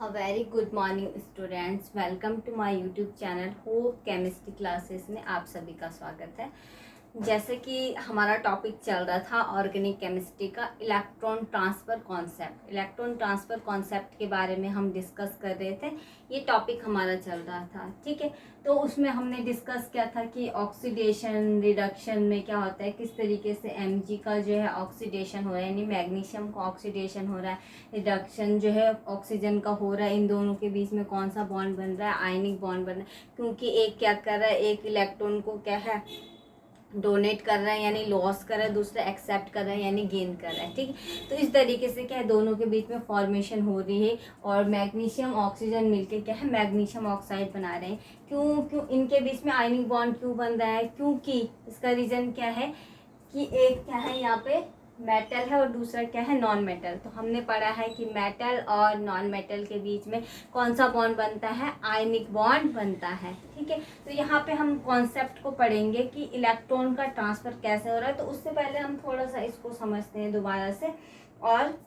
A very good morning students, welcome to my YouTube channel hope chemistry classes में आप सभी का स्वागत है। जैसे कि हमारा टॉपिक चल रहा था ऑर्गेनिक केमिस्ट्री का electron transfer concept. Electron transfer concept के बारे में हम डिस्कस कर रहे थे, ये टॉपिक हमारा चल रहा था, ठीक है। तो उसमें हमने डिस्कस किया था कि ऑक्सीडेशन रिडक्शन में क्या होता है, किस तरीके से Mg का जो है ऑक्सीडेशन हो रहा है, यानी मैग्नीशियम का ऑक्सीडेशन हो रहा है, रिडक्शन जो है ऑक्सीजन का हो रहा है, इन दोनों के बीच में कौन सा बॉन्ड बन रहा है, आयनिक बॉन्ड बन रहा है, क्योंकि एक क्या कर रहा है, एक इलेक्ट्रॉन को क्या है डोनेट कर रहा है यानी लॉस कर रहा है, दूसरा एक्सेप्ट कर रहा है यानी गेन कर रहा है, ठीक है। तो इस तरीके से क्या है, दोनों के बीच में फॉर्मेशन हो रही है और मैग्नीशियम ऑक्सीजन मिलके क्या है मैग्नीशियम ऑक्साइड बना रहे हैं। क्यों क्यों इनके बीच में आयनिक बॉन्ड क्यों बन रहा है, क्योंकि इसका रीज़न क्या है कि एक क्या है यहाँ पे मेटल है और दूसरा क्या है नॉन मेटल। तो हमने पढ़ा है कि मेटल और नॉन मेटल के बीच में कौन सा बॉन्ड बनता है, आयनिक बॉन्ड बनता है, ठीक है। तो यहाँ पे हम कॉन्सेप्ट को पढ़ेंगे कि इलेक्ट्रॉन का ट्रांसफ़र कैसे हो रहा है। तो उससे पहले हम थोड़ा सा इसको समझते हैं दोबारा से, और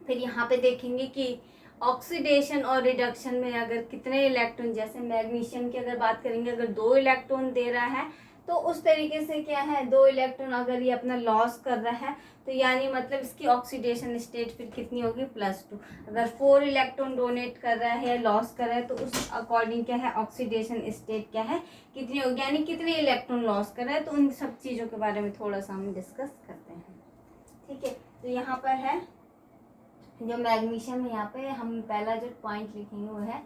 फिर यहाँ पे देखेंगे कि ऑक्सीडेशन और रिडक्शन में अगर कितने इलेक्ट्रॉन, जैसे मैग्नीशियम की अगर बात करेंगे, अगर 2 इलेक्ट्रॉन दे रहा है तो उस तरीके से क्या है 2 इलेक्ट्रॉन अगर ये अपना लॉस कर रहा है तो यानी मतलब इसकी ऑक्सीडेशन स्टेट फिर कितनी होगी, +2। अगर 4 इलेक्ट्रॉन डोनेट कर रहा है या लॉस कर रहा है तो उस अकॉर्डिंग क्या है ऑक्सीडेशन स्टेट क्या है कितनी होगी, यानी कितने इलेक्ट्रॉन लॉस कर रहा है। तो उन सब चीज़ों के बारे में थोड़ा सा हम डिस्कस करते हैं, ठीक है। तो यहाँ पर है जो मैग्नीशियम है, यहाँ पे हम पहला जो पॉइंट लिखेंगे वो है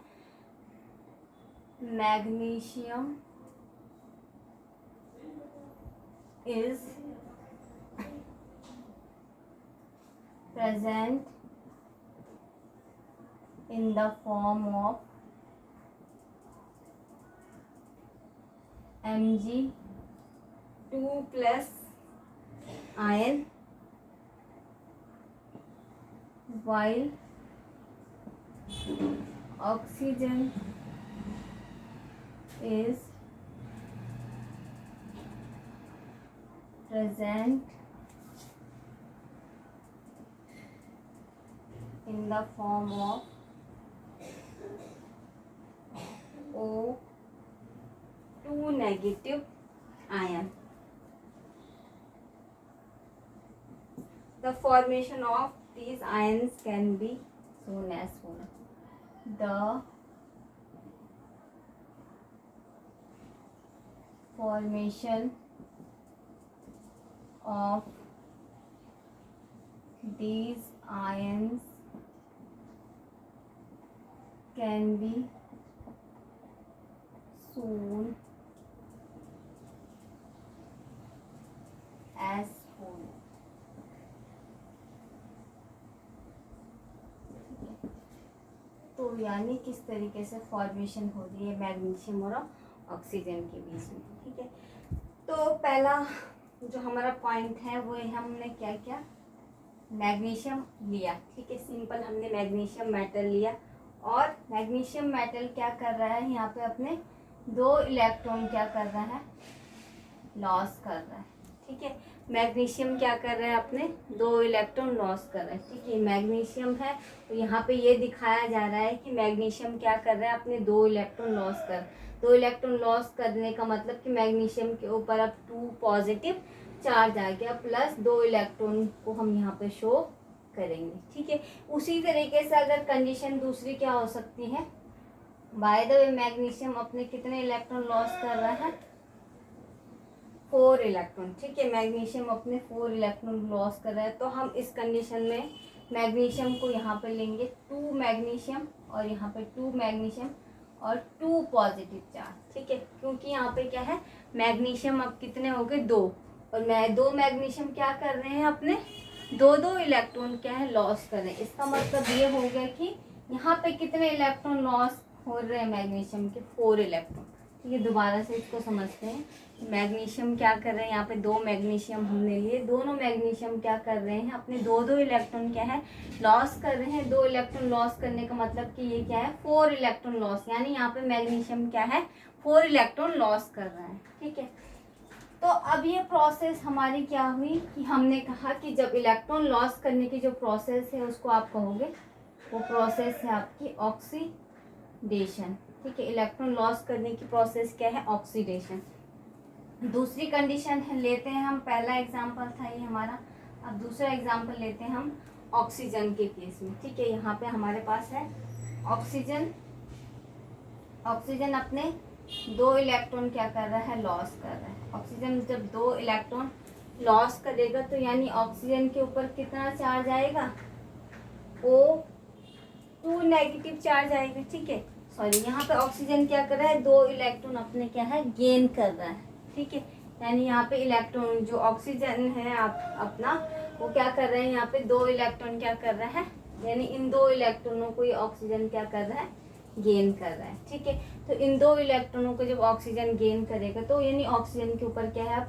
magnesium is present in the form of Mg2 plus ion, while oxygen is present in the form of O2 negative ion. The formation of these ions can be shown as follows. The formation of these ions can be shown as follows. तो यानी किस तरीके से formation हो रही है magnesium और oxygen के बीच में, ठीक है। तो पहला जो हमारा पॉइंट है वो हमने क्या किया, मैग्नीशियम लिया, ठीक है। सिंपल हमने मैग्नीशियम मेटल लिया और मैग्नीशियम मेटल क्या कर रहा है, यहाँ पे अपने 2 इलेक्ट्रॉन क्या कर रहा है, लॉस कर रहा है, ठीक है। मैग्नीशियम क्या कर रहा है, अपने 2 इलेक्ट्रॉन लॉस कर रहा है, ठीक है। मैग्नीशियम है तो यहाँ पे ये दिखाया जा रहा है कि मैग्नीशियम क्या कर रहा है, अपने 2 इलेक्ट्रॉन लॉस कर, 2 इलेक्ट्रॉन लॉस करने का मतलब कि मैग्नीशियम के ऊपर अब 2 पॉजिटिव चार्ज आ गया, प्लस 2 इलेक्ट्रॉन को हम यहाँ पे शो करेंगे, ठीक है। उसी तरीके से अगर कंडीशन दूसरी क्या हो सकती है, बाय द वे मैग्नीशियम अपने कितने इलेक्ट्रॉन लॉस कर रहा है, 4 इलेक्ट्रॉन, ठीक है। मैग्नीशियम अपने 4 इलेक्ट्रॉन लॉस कर रहा है, तो हम इस कंडीशन में मैग्नीशियम को यहाँ पे लेंगे 2 मैग्नीशियम और यहाँ पे 2 मैग्नीशियम और 2 पॉजिटिव चार्ज, ठीक है। क्योंकि यहाँ पे क्या है मैग्नीशियम अब कितने हो गए 2, और 2 मैग्नीशियम क्या कर रहे हैं, अपने 2 इलेक्ट्रॉन क्या है लॉस कर रहे हैं। इसका मतलब ये हो गया कि यहाँ पे कितने इलेक्ट्रॉन लॉस हो रहे हैं मैग्नीशियम के, 4 इलेक्ट्रॉन, ठीक है। दोबारा से इसको समझते हैं, मैग्नीशियम क्या कर रहे हैं, यहाँ पे 2 मैग्नीशियम हमने लिए, दोनों मैग्नीशियम क्या कर रहे हैं, अपने 2 इलेक्ट्रॉन क्या है लॉस कर रहे हैं। 2 इलेक्ट्रॉन लॉस करने का मतलब कि ये क्या है 4 इलेक्ट्रॉन लॉस, यानी यहाँ पे मैग्नीशियम क्या है 4 इलेक्ट्रॉन लॉस कर रहा है, ठीक है। तो अब ये प्रोसेस हमारी क्या हुई कि हमने कहा कि जब इलेक्ट्रॉन लॉस करने की जो प्रोसेस है उसको आप कहोगे वो प्रोसेस है आपकी ऑक्सीडेशन। ठीक है, इलेक्ट्रॉन लॉस करने की प्रोसेस क्या है? ऑक्सीडेशन। दूसरी कंडीशन है, लेते हैं हम, पहला एग्जांपल था ये हमारा, अब दूसरा एग्जांपल लेते हैं हम ऑक्सीजन के केस में। ठीक है, यहाँ पे हमारे पास है ऑक्सीजन। ऑक्सीजन अपने 2 इलेक्ट्रॉन क्या कर रहा है? लॉस कर रहा है। ऑक्सीजन जब 2 इलेक्ट्रॉन लॉस करेगा तो यानी ऑक्सीजन के ऊपर कितना चार्ज आएगा? O2 नेगेटिव चार्ज आएगा। ठीक है, सॉरी, यहाँ पे ऑक्सीजन क्या कर रहा है? 2 इलेक्ट्रॉन अपने क्या है? गेन कर रहा है। ठीक है, यानी यहाँ पे इलेक्ट्रॉन जो ऑक्सीजन है अपना, वो क्या कर रहे हैं? यहाँ पे 2 इलेक्ट्रॉन क्या कर रहा है? यानी इन 2 इलेक्ट्रॉनों को ये ऑक्सीजन क्या कर रहा है? गेन कर रहा है। ठीक है, तो इन 2 इलेक्ट्रॉनों को जब ऑक्सीजन गेन करेगा तो यानी ऑक्सीजन के ऊपर क्या है? अब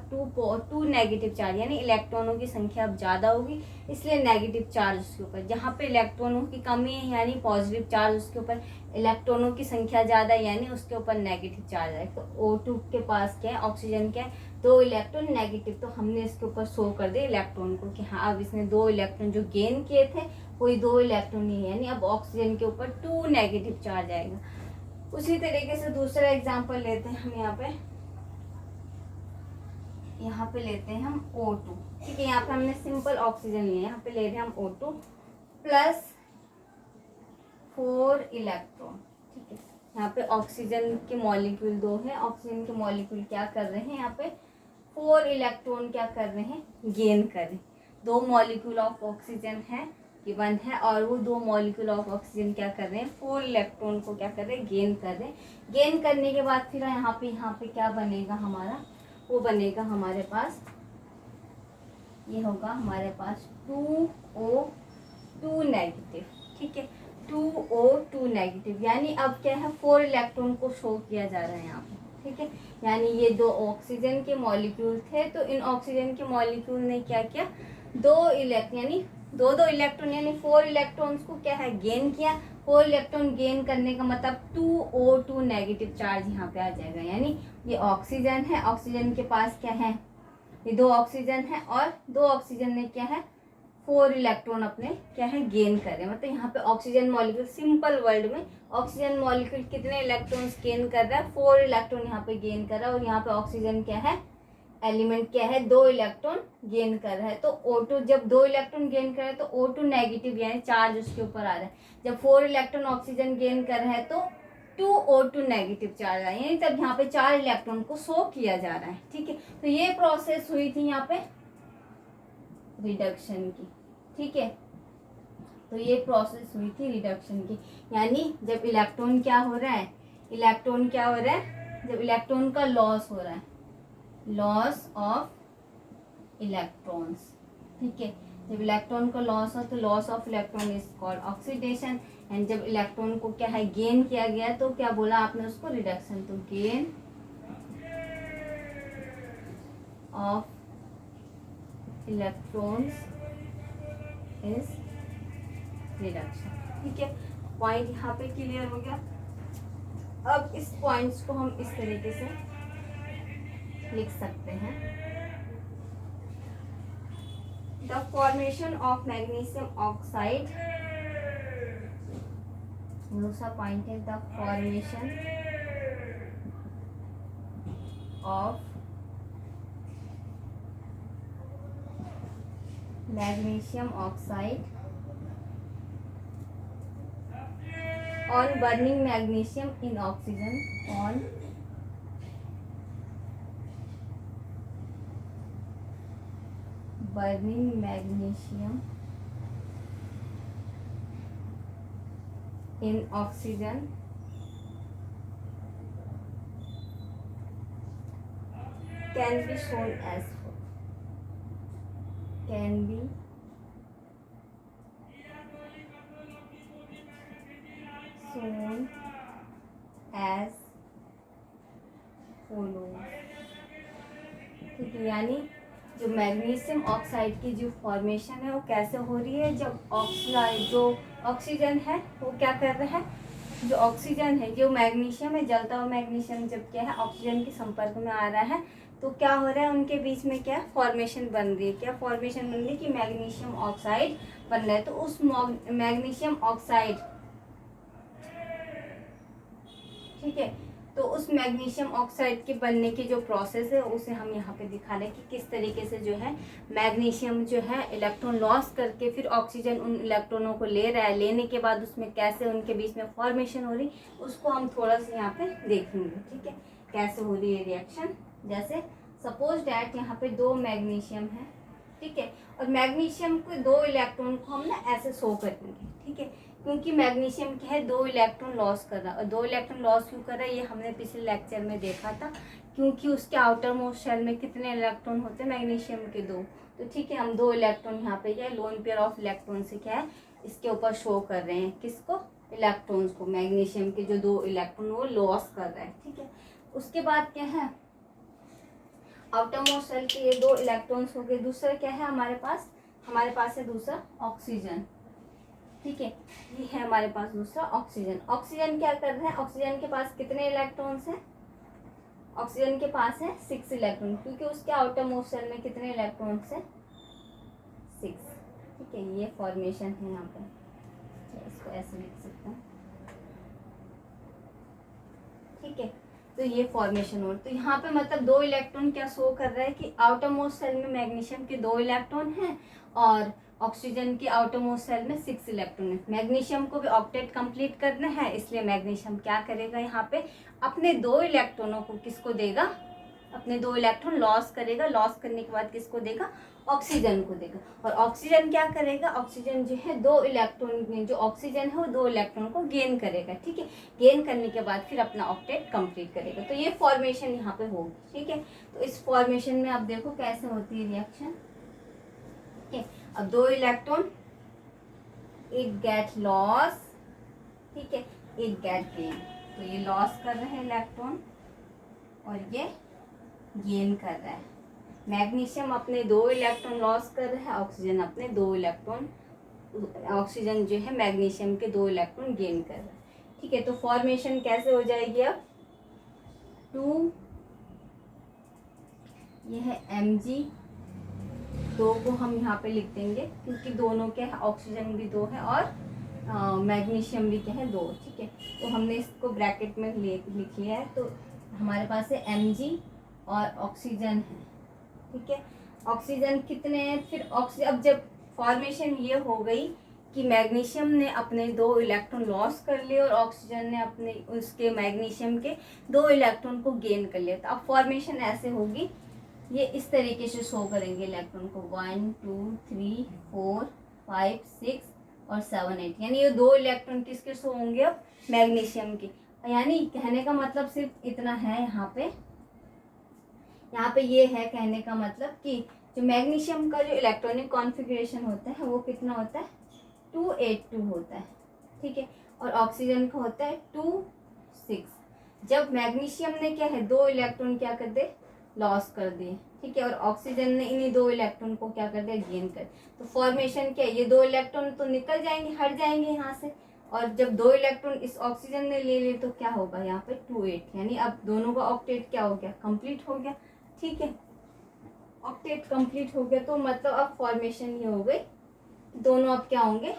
2 नेगेटिव चार्ज, यानी इलेक्ट्रॉनों की संख्या अब ज़्यादा होगी, इसलिए नेगेटिव चार्ज उसके ऊपर। जहाँ पे इलेक्ट्रॉनों की कमी है यानी पॉजिटिव चार्ज उसके ऊपर, इलेक्ट्रॉनों की संख्या ज़्यादा यानी उसके ऊपर नेगेटिव चार्ज है। तो O2 के पास क्या है? ऑक्सीजन क्या है? 2 इलेक्ट्रॉन नेगेटिव, तो हमने इसके ऊपर शो कर दिया इलेक्ट्रॉन को कि हाँ अब इसने 2 इलेक्ट्रॉन जो गेन किए थे कोई 2 इलेक्ट्रॉन ही है, यानी अब ऑक्सीजन के ऊपर 2 नेगेटिव चार्ज आएगा। उसी तरीके से दूसरा एग्जांपल लेते हैं हम यहाँ पे लेते हैं हम O2। ठीक है, यहाँ पे हमने सिंपल ऑक्सीजन लिया, यहाँ पे ले रहे हैं हम O2 प्लस 4 इलेक्ट्रॉन। ठीक है, यहाँ पे ऑक्सीजन के मॉलिक्यूल 2 है, ऑक्सीजन के मॉलिक्यूल क्या कर रहे हैं? यहाँ पे 4 इलेक्ट्रॉन क्या कर रहे हैं? गेन कर रहे हैं। 2 मॉलिक्यूल ऑफ ऑक्सीजन है गिवन है और वो 2 मॉलिक्यूल ऑफ ऑक्सीजन क्या कर रहे हैं? 4 इलेक्ट्रॉन को क्या कर रहे हैं? गेन कर रहे हैं। गेन करने के बाद फिर यहाँ पे क्या बनेगा हमारा? वो बनेगा हमारे पास, ये होगा हमारे पास 2O2 नेगेटिव। ठीक है, 2O2 नेगेटिव, यानी अब क्या है? 4 इलेक्ट्रॉन को शो किया जा रहा है यहाँ पे। ठीक है, यानी ये 2 ऑक्सीजन के मॉलिक्यूल थे, तो इन ऑक्सीजन के मॉलिक्यूल ने क्या किया? 2 इलेक्ट्रॉन यानी 2 इलेक्ट्रॉन यानी 4 इलेक्ट्रॉन्स को क्या है? गेन किया। 4 इलेक्ट्रॉन गेन करने का मतलब 2O2 नेगेटिव चार्ज यहाँ पे आ जाएगा। यानी ये ऑक्सीजन है, ऑक्सीजन के पास क्या है? ये 2 ऑक्सीजन है और 2 ऑक्सीजन ने क्या है? 4 इलेक्ट्रॉन अपने क्या है? गेन करें। मतलब यहाँ पे ऑक्सीजन मॉलिक्यूल, सिंपल वर्ड में ऑक्सीजन मॉलिक्यूल कितने इलेक्ट्रॉन्स गेन कर रहा है? 4 इलेक्ट्रॉन यहाँ पे गेन कर रहा है और यहाँ पे ऑक्सीजन क्या है? एलिमेंट क्या है? 2 इलेक्ट्रॉन गेन कर रहा है। तो O2 जब 2 इलेक्ट्रॉन गेन कर रहा है तो O2 नेगेटिव यानी चार्ज उसके ऊपर आ रहा है। जब 4 इलेक्ट्रॉन ऑक्सीजन गेन कर रहा है तो 2O2 नेगेटिव चार्ज आ रहा है, यानी तब यहाँ पे 4 इलेक्ट्रॉन को शो किया जा रहा है। ठीक है, तो ये प्रोसेस हुई थी यहाँ पे रिडक्शन की। ठीक है, तो ये प्रोसेस हुई थी रिडक्शन की, यानी जब इलेक्ट्रॉन क्या हो रहा है? इलेक्ट्रॉन क्या हो रहा है? जब इलेक्ट्रॉन का लॉस हो रहा है, लॉस ऑफ इलेक्ट्रॉन्स। ठीक है, जब इलेक्ट्रॉन का लॉस हो तो loss of electron is called oxidation. And जब इलेक्ट्रॉन को क्या है? गेन किया गया तो क्या बोला आपने उसको? रिडक्शन। तो gain of electrons is reduction. ठीक है, पॉइंट यहाँ पे क्लियर हो गया। अब इस पॉइंट्स को हम इस तरीके से लिख सकते हैं। The formation of magnesium oxide, दूसरा पॉइंट है the formation of magnesium oxide on burning magnesium in oxygen, on burning magnesium in oxygen can be shown as shown as follows। ठीक है, यानी जो मैग्नीशियम ऑक्साइड की जो फॉर्मेशन है वो कैसे हो रही है? जब जो ऑक्सीजन है वो क्या कर रहा है? जो ऑक्सीजन है, जो मैग्नीशियम है, जलता हुआ मैग्नीशियम जब क्या है? ऑक्सीजन के संपर्क में आ रहा है तो क्या हो रहा है? उनके बीच में क्या फॉर्मेशन बन रही है? क्या फॉर्मेशन बन रही है कि मैग्नीशियम ऑक्साइड बन रहा है, तो उस मैग्नीशियम ऑक्साइड, ठीक है, तो उस मैग्नीशियम ऑक्साइड के बनने की जो प्रोसेस है उसे हम यहाँ पे दिखा रहे हैं कि किस तरीके से जो है मैग्नीशियम जो है इलेक्ट्रॉन लॉस करके फिर ऑक्सीजन उन इलेक्ट्रॉनों को ले रहा है, लेने के बाद उसमें कैसे उनके बीच में फॉर्मेशन हो रही, उसको हम थोड़ा सा यहाँ पे देखेंगे, ठीक है, कैसे हो रही है रिएक्शन। जैसे सपोज डैट यहाँ पे 2 मैग्नीशियम है, ठीक है, और मैग्नीशियम के 2 इलेक्ट्रॉन को हम ना ऐसे शो करेंगे, ठीक है, क्योंकि मैग्नीशियम क्या है 2 इलेक्ट्रॉन लॉस कर रहा है। और 2 इलेक्ट्रॉन लॉस क्यों कर रहा है ये हमने पिछले लेक्चर में देखा था, क्योंकि उसके आउटर मोस्ट शेल में कितने इलेक्ट्रॉन होते हैं, मैग्नीशियम के 2। तो ठीक है, हम 2 इलेक्ट्रॉन यहाँ पे क्या है लोन पेयर ऑफ इलेक्ट्रॉन से क्या है इसके ऊपर शो कर रहे हैं, किसको, इलेक्ट्रॉन्स को, मैग्नीशियम के जो 2 इलेक्ट्रॉन वो लॉस कर रहा है, ठीक है। उसके बाद क्या है आउटर मोस्ट शेल के ये 2 इलेक्ट्रॉन्स हो गए। दूसरा क्या है हमारे पास है दूसरा ऑक्सीजन, ठीक है, ये है हमारे पास दूसरा ऑक्सीजन। ऑक्सीजन क्या कर रहा है, ऑक्सीजन के पास कितने इलेक्ट्रॉन्स हैं, ऑक्सीजन के पास है 6 इलेक्ट्रॉन, क्योंकि उसके आउटर मोस्ट शेल में कितने इलेक्ट्रॉन्स हैं, 6, ठीक है, ये फॉर्मेशन है यहाँ पे, इसको ऐसे लिख सकते हैं, ठीक है, तो ये फॉर्मेशन हो। तो यहाँ पे मतलब 2 इलेक्ट्रॉन क्या शो कर रहा है कि आउटर मोस्ट शेल में मैग्नीशियम के 2 इलेक्ट्रॉन हैं और ऑक्सीजन के आउटर मोस्ट शेल में 6 इलेक्ट्रॉन है। मैग्नीशियम को भी ऑक्टेट कंप्लीट करना है, इसलिए मैग्नीशियम क्या करेगा यहाँ पे अपने 2 इलेक्ट्रॉनों को किसको देगा, अपने 2 इलेक्ट्रॉन लॉस करेगा, लॉस करने के बाद किसको देगा, ऑक्सीजन को देगा। और ऑक्सीजन क्या करेगा, ऑक्सीजन जो है 2 इलेक्ट्रॉन, जो ऑक्सीजन है वो 2 इलेक्ट्रॉन को गेन करेगा, ठीक है, गेन करने के बाद फिर अपना ऑक्टेट कंप्लीट करेगा। तो ये फॉर्मेशन यहाँ पे होगी, ठीक है। तो इस फॉर्मेशन में आप देखो कैसे होती है रिएक्शन, ठीक है। अब 2 इलेक्ट्रॉन, एक गेट लॉस, ठीक है, एक गेट गेन, तो ये लॉस कर रहे हैं इलेक्ट्रॉन और ये गेन कर रहा है। मैग्नीशियम अपने 2 इलेक्ट्रॉन लॉस कर रहा है, ऑक्सीजन अपने 2 इलेक्ट्रॉन, ऑक्सीजन जो है मैग्नीशियम के 2 इलेक्ट्रॉन गेन कर रहा है, ठीक है। तो फॉर्मेशन कैसे हो जाएगी अब 2, ये है Mg, 2 को हम यहाँ पे लिख देंगे क्योंकि दोनों क्या है, ऑक्सीजन भी 2 है और मैग्नीशियम भी क्या है 2, ठीक है। तो हमने इसको ब्रैकेट में लिख लिया है। तो हमारे पास है Mg और ऑक्सीजन है, ठीक है। ऑक्सीजन कितने हैं, फिर ऑक्सीजन, अब जब फॉर्मेशन ये हो गई कि मैग्नीशियम ने अपने 2 इलेक्ट्रॉन लॉस कर लिए और ऑक्सीजन ने अपने उसके मैग्नीशियम के 2 इलेक्ट्रॉन को गेन कर लिया, तो अब फॉर्मेशन ऐसे होगी, ये इस तरीके से शो करेंगे इलेक्ट्रॉन को 1 2 3 4 5 6 और 7 8, यानी ये 2 इलेक्ट्रॉन किसके शो होंगे अब, मैग्नीशियम के। यानी कहने का मतलब सिर्फ इतना है, यहाँ पे ये है कहने का मतलब कि जो मैग्नीशियम का जो इलेक्ट्रॉनिक कॉन्फ़िगरेशन होता है वो कितना होता है 282 होता है, ठीक है, और ऑक्सीजन का होता है 26। जब मैग्नीशियम ने क्या है 2 इलेक्ट्रॉन क्या कर दे, लॉस कर दिए, ठीक है, और ऑक्सीजन ने इन्हीं 2 इलेक्ट्रॉन को क्या कर दिया, गेन कर। तो फॉर्मेशन क्या है, ये 2 इलेक्ट्रॉन तो निकल जाएंगे, हट जाएंगे यहाँ से, और जब 2 इलेक्ट्रॉन इस ऑक्सीजन ने ले लिए तो क्या होगा यहाँ पे 28, यानी अब दोनों का ऑक्टेट क्या हो गया, कंप्लीट हो गया, ठीक है, ऑक्टेट कंप्लीट हो गया। तो मतलब अब फॉर्मेशन ये हो गई, दोनों अब क्या होंगे,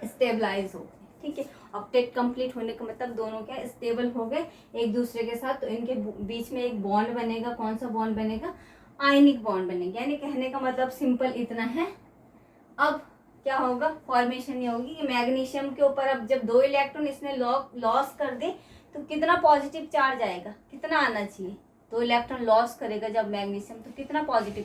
स्टेबलाइज हो गए, ठीक है। ऑक्टेट कंप्लीट होने का मतलब दोनों क्या स्टेबल हो गए एक दूसरे के साथ, तो इनके बीच में एक बॉन्ड बनेगा, कौन सा बॉन्ड बनेगा, आयनिक बॉन्ड बनेगा। यानी कहने का मतलब सिंपल इतना है। अब क्या होगा, फॉर्मेशन ये होगी कि मैग्नीशियम के ऊपर अब जब 2 इलेक्ट्रॉन इसने लॉस कर दे तो कितना पॉजिटिव चार्ज आएगा, कितना आना चाहिए, 2 इलेक्ट्रॉन लॉस करेगा जब मैग्नीशियम तो कितना पॉजिटिव